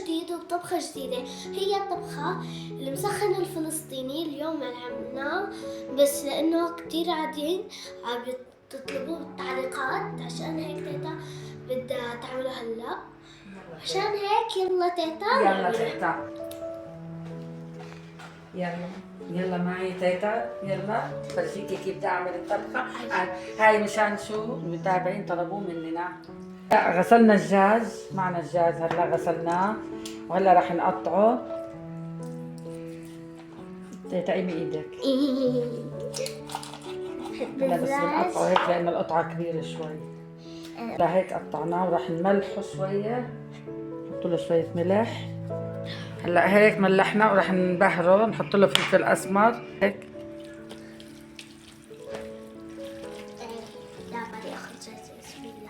جديد وبطبخة جديدة. هي الطبخة المسخن الفلسطيني. اليوم عملناه بس لأنه كتير عاديين عم تطلبوه بالتعليقات، عشان هيك تيتا بدها تعمله هلا. عشان هيك يلا تيتا يلا تيتا، يلا معي تيتا، يلا فرجيكي كيف بدي اعمل الطبخه. هاي مشان شو المتابعين طلبوه مننا. غسلنا الدجاج، معنا الدجاج هلا غسلناه وهلا راح نقطعه. تيتا قيمي ايدك. هلا بس بنقطعه هيك لانه القطعه كبيره شوي. لهيك قطعناه وراح نملحه شويه، نحط له شويه ملح. هلا هيك ملحنا وراح نبهره، نحط له فلفل اسمر هيك.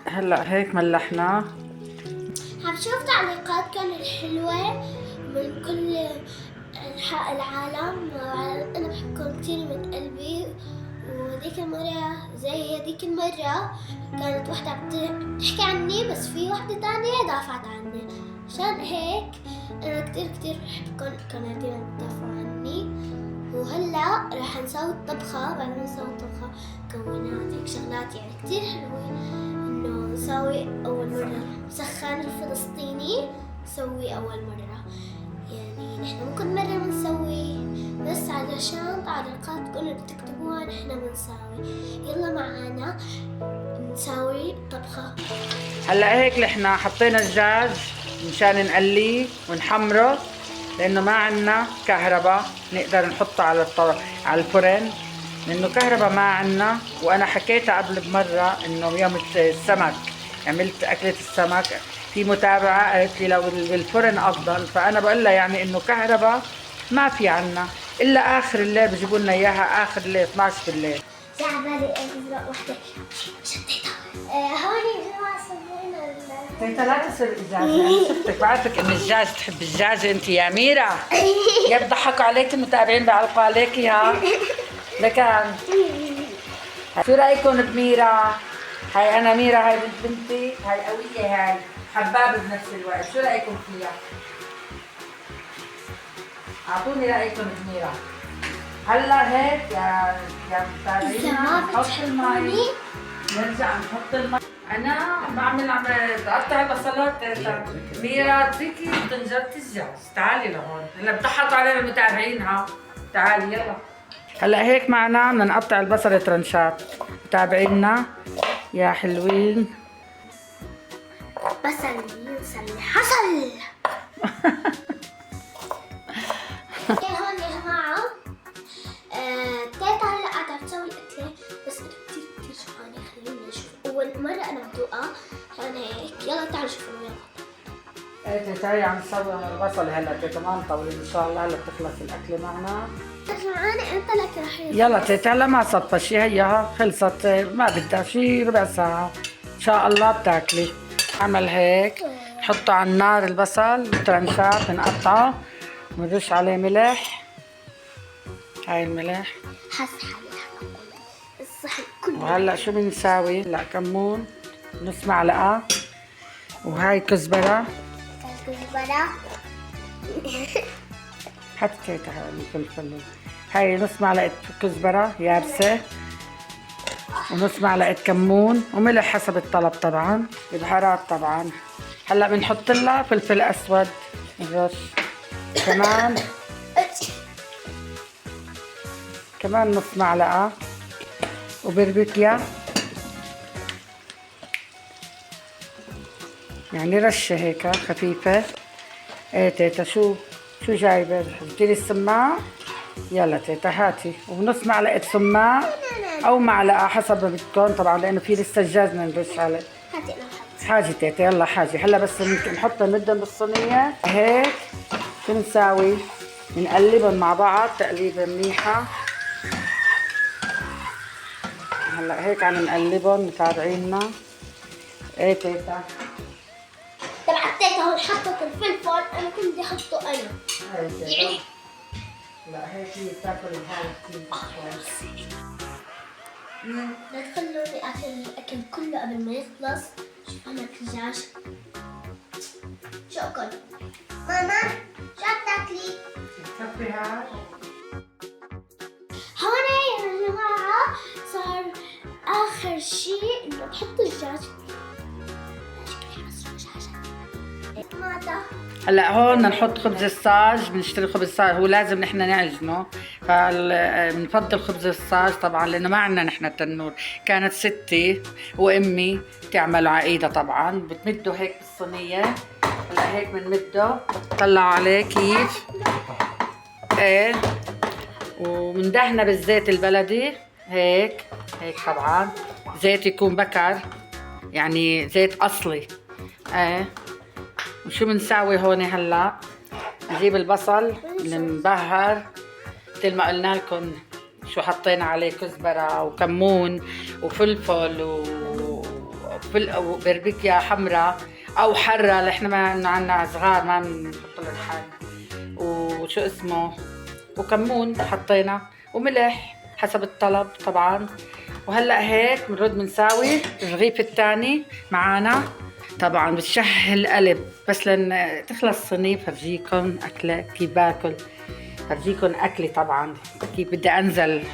هلا هيك ملحناه. عم شوف تعليقات كانت حلوة من كل أنحاء العالم. أنا بحبكم كتير من قلبي. وهذيك المرة زي هذيك المرة كانت وحدة بتحكي عني، بس في وحدة تانية دافعت عني. عشان هيك أنا كتير بحبكم كنتين تدافعوا عني. وهلا راح نسوي الطبخة. بعد ما نسوي الطبخة مكونات هيك شغلات يعني كتير حلوة، إنه نسوي أول مرة مسخن الفلسطيني. نسوي أول مرة، يعني نحن مو كل مرة بنسوي، بس علشان تعليقاتكم اللي بتكتبوها نحن بنساوي. يلا معانا نساوي طبخة. هلا هيك نحن حطينا الدجاج مشان نقليه ونحمره، لانه ما عندنا كهرباء نقدر نحطه على الفرن، لانه كهرباء ما عندنا. وانا حكيتها قبل بمره انه يوم السمك عملت اكله السمك، في متابعه قالت لي لو بالفرن افضل، فانا بقول لها يعني انه كهرباء ما في عندنا الا اخر الليل، بجيبوا لنا اياها اخر الليل 12 بالليل. عبالي ازرق وحده شتيتها. هوني جوا صورنا تيتا لا تصير الدجاجة، أنا شفتك بعرفك إن الدجاج تحب الدجاجة أنت يا ميرا. يا بضحكوا عليك المتابعين، بيعلقوا عليكي ها. لكان شو رأيكم بميرا؟ هاي أنا ميرا، هاي بنت بنتي، هاي قوية، هاي حبابة بنفس الوقت. شو رأيكم فيها؟ أعطوني رأيكم بميرا. هلا هيك يا متابعينا نحط المي، نرجع نحط المي. أنا عم بقطع البصلات. ميرا تركي طنجرة الدجاج، تعالي لهون. هلا بضحكوا علينا المتابعين ها. تعالي يلا. هلا هيك معنا بدنا نقطع البصل ترنشات. متابعينا يا حلوين. بصل يوصل حصل. هون يا جماعة تيتا هلا قاعدة تسوي الأكلة، بس أنا كتير جوعانة. خلينا نشوف أول مرة أنا بدوقها، عشان هيك يلا تعالوا شوفوا ويانا. تيتا هي عم تسوي البصل هلا. تيتا ما نطول ان شاء الله، هلا بتخلص الاكله معنا. جوعانة أنت لك رح يلا تيتا هلا ما صفشي، هيها خلصت، ما بدها شي ربع ساعة ان شاء الله بتاكلي. عمل هيك، حطه على النار البصل ترنشات، بنقطعه ونرش عليه ملح. هاي الملح. حس حالي الصحن كله. وهلا شو بنساوي؟ لا كمون نص معلقة، وهاي كزبرة. كزبرة. حط تيتا هاي الفلفل. هاي نص معلقة كزبرة يابسة، ونص معلقة كمون، وملح حسب الطلب طبعا، البهارات طبعا. هلا بنحط لها فلفل اسود نرش كمان نص معلقة، وبربكيا يعني رشة هيك خفيفة. ايه تيتا شو جايبة؟ بدي السماعة. يلا تيتا هاتي، ونص معلقة سماعة أو معلقة حسب ما بدكم طبعا، لأنه في لسه دجاج بدنا نرش عليه. هاتي أنا بحط. حاجة تيتا يلا حاجة. هلا بس نحطها مدن بالصينية هيك. شو نساوي؟ بنقلبهم مع بعض تقليبة منيحة. هلا هيك عم نقلبهم متابعينا. ايه تيتا تبع تيتا هون حطت الفلفل، أنا كنت بدي أحطه أنا. يعني لا هيك هي بتاكل الهواء كثير شوي. لا تخلوني اكل الاكل كله قبل ما يخلص. شوف انا دجاج. شو أكل؟ ماما شو بتاكلي؟ بتصفي هاد؟ هون يا جماعة صار آخر شيء إنه تحطوا الدجاج. ماذا؟ هلا هون بدنا نحط خبز الصاج، بنشتري خبز صاج، هو لازم نحن نعجنه، فبنفضل خبز الصاج طبعا لانه ما عندنا نحن التنور، كانت ستي وامي تعملوا على ايدها طبعا، بتمدوا هيك بالصينيه، هلا هيك بنمده، بتطلعوا عليه كيف، ايه، ومندهنه بالزيت البلدي، هيك طبعا، زيت يكون بكر، يعني زيت اصلي، ايه. وشو بنساوي هون هلا؟ نجيب البصل المبهر مثل ما قلنا لكم، شو حطينا عليه كزبره وكمون وفلفل وبربكيا حمراء او حره، لإحنا ما عندنا صغار ما بنحط لهم حار، وشو اسمه، وكمون حطينا وملح حسب الطلب طبعا. وهلا هيك بنرد بنساوي الرغيف الثاني معانا، طبعا بتشهي القلب، بس لن تخلص الصينية فرجيكم أكلة كيف باكل، فرجيكم أكلي طبعا كيف بدي أنزل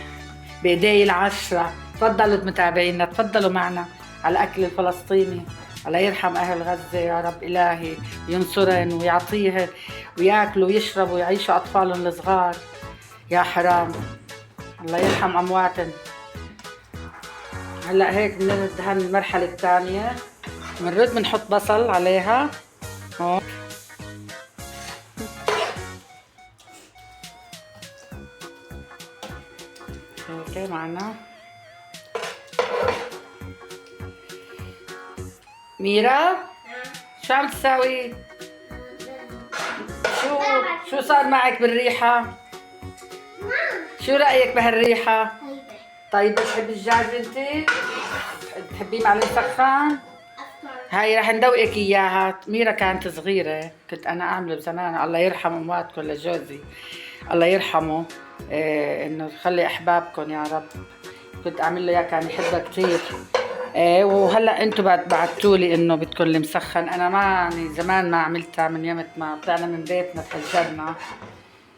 بإيدي العشرة. تفضلوا متابعينا، تفضلوا معنا على الأكل الفلسطيني. الله يرحم أهل غزة يا رب، إلهي ينصرن ويعطيهن وياكلوا ويشربوا ويعيشوا أطفالهم الصغار، يا حرام الله يرحم أمواتن. هلا هيك بندهن المرحلة الثانية، بنرد بنحط بصل عليها هون، هيك معنا. ميرا شو عم تساوي؟ شو صار معك بالريحة؟ شو رأيك بهالريحة؟ طيب بتحبي الدجاج انتي؟ بتحبيه معلم سخان؟ هاي رح ندوقك اياها. ميرا كانت صغيرة كنت انا اعمله بزمان، الله يرحم امواتكم لجوزي، الله يرحمه، انه يخلي احبابكم يا رب، كنت اعمل له اياه كان يحبها كثير. وهلا انتم بعتوا لي انه بدكم المسخن، انا ما يعني زمان ما عملتها من يوم ما طلعنا من بيتنا تهجرنا،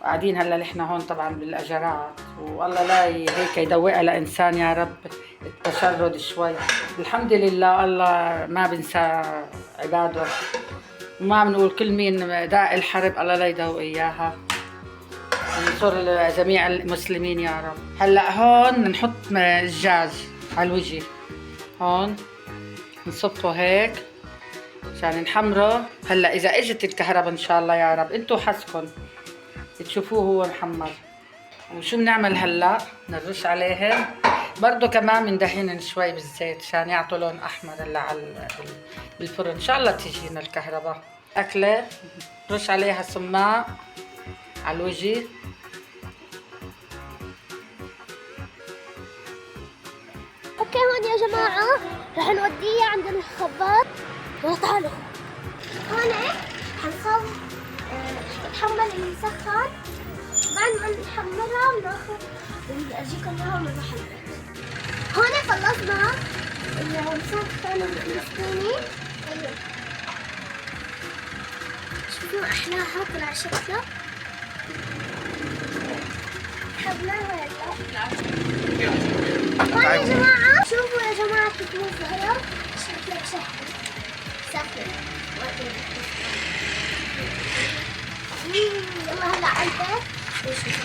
وقاعدين هلا نحن هون طبعا بالاجارات، والله لا هيك يدوقها لانسان يا رب التشرد شوي. الحمد لله الله ما بنسى عباده، وما بنقول كل مين داء الحرب الله لا يدوق اياها، ينصر جميع المسلمين يا رب. هلا هون بنحط الدجاج على الوجه، هون نصفه هيك عشان نحمره. هلا اذا اجت الكهرباء ان شاء الله يا رب انتو حسكن تشوفوه هو محمر. وشو بنعمل هلا؟ نرش عليهم برضو كمان بندهنن شوي بالزيت عشان يعطوا لون احمر هلا على بالفرن، ان شاء الله تجينا الكهرباء. اكله نرش عليها سماق على الوجه، اوكي هون يا جماعة رح نوديه عند الخباط. تعالوا هون حنصب، نحمل المسخن، بعد ما نحملها بناخذ بنجيكم اياها من محل. هون خلصنا المسخن الفلسطيني، شوفوا احلاها طلع شكلها، حبناها هلا. هون يا جماعة شوفوا يا جماعة كيف مزهرة، شكلها سهل يلا هلا على البيت ونشوف.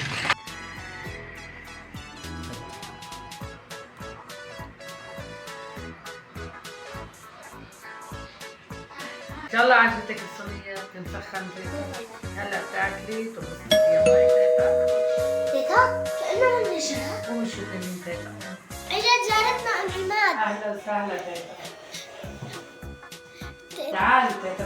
ان شاء الله عجبتك الصينية بتنسخن هلا بتاكلي تنبسطي فيها. تيتا كأنها النجاة. قومي شوفي مين تيتا. اجت جارتنا ام عماد. اهلا وسهلا تيتا. تعالي تيتا.